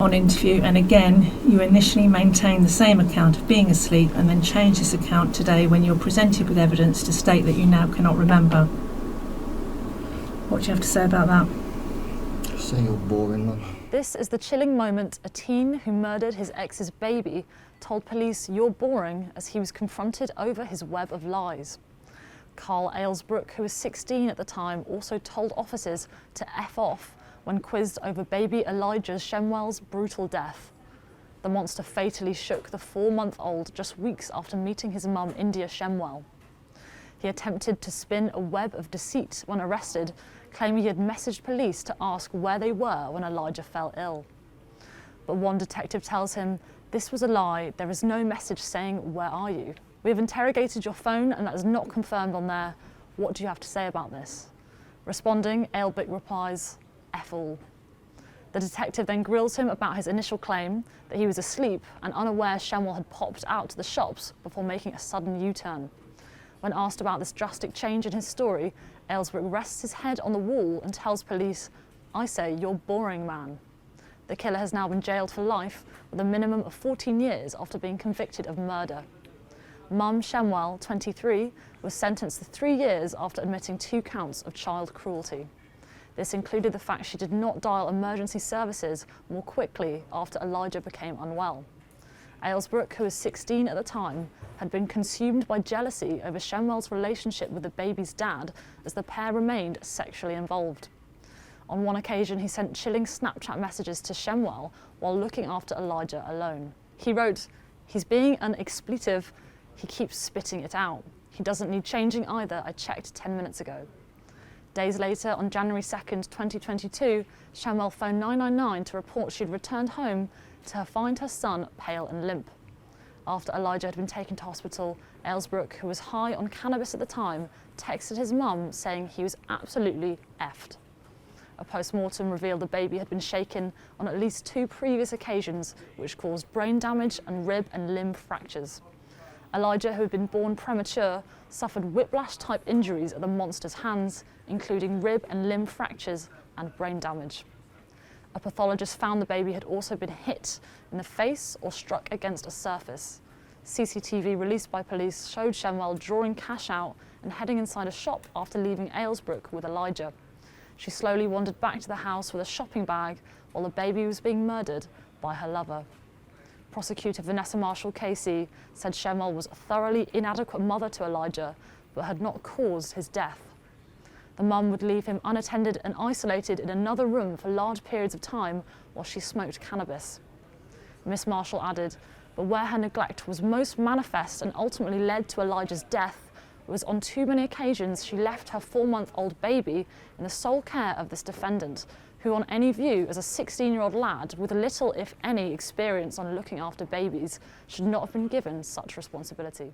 on interview, and again you initially maintain the same account of being asleep and then change this account today when you're presented with evidence to state that you now cannot remember. What do you have to say about that? Just say you're boring, man. This is the chilling moment a teen who murdered his ex's baby told police you're boring as he was confronted over his web of lies. Carl Alesbrook, who was 16 at the time, also told officers to F off when quizzed over baby Elijah Shemwell's brutal death. The monster fatally shook the 4-month-old just weeks after meeting his mum, India Shemwell. He attempted to spin a web of deceit when arrested, claiming he had messaged police to ask where they were when Elijah fell ill. But one detective tells him, "This was a lie, there is no message saying, 'Where are you?' We have interrogated your phone and that is not confirmed on there. What do you have to say about this?" Responding, Alesbrook replies, "F all." The detective then grills him about his initial claim that he was asleep and unaware Shemwell had popped out to the shops before making a sudden U-turn. When asked about this drastic change in his story, Alesbrook rests his head on the wall and tells police, "I say, you're boring, man." The killer has now been jailed for life with a minimum of 14 years after being convicted of murder. Mum Shemwell, 23, was sentenced to 3 years after admitting 2 counts of child cruelty. This included the fact she did not dial emergency services more quickly after Elijah became unwell. Alesbrook, who was 16 at the time, had been consumed by jealousy over Shemwell's relationship with the baby's dad as the pair remained sexually involved. On one occasion, he sent chilling Snapchat messages to Shemwell while looking after Elijah alone. He wrote, "He's being an expletive, he keeps spitting it out. He doesn't need changing either, I checked 10 minutes ago." Days later, on January 2nd, 2022, Shemwell phoned 999 to report she'd returned home to find her son pale and limp. After Elijah had been taken to hospital, Alesbrook, who was high on cannabis at the time, texted his mum saying he was absolutely effed. A post-mortem revealed the baby had been shaken on at least 2 previous occasions, which caused brain damage and rib and limb fractures. Elijah, who had been born premature, suffered whiplash-type injuries at the monster's hands, including rib and limb fractures and brain damage. A pathologist found the baby had also been hit in the face or struck against a surface. CCTV released by police showed Shemwell drawing cash out and heading inside a shop after leaving Alesbrook with Elijah. She slowly wandered back to the house with a shopping bag while the baby was being murdered by her lover. Prosecutor Vanessa Marshall KC said Shemwell was a thoroughly inadequate mother to Elijah, but had not caused his death. The mum would leave him unattended and isolated in another room for large periods of time while she smoked cannabis. Miss Marshall added, but where her neglect was most manifest and ultimately led to Elijah's death was on too many occasions she left her 4-month-old baby in the sole care of this defendant, who on any view as a 16-year-old lad with little if any experience on looking after babies should not have been given such responsibility.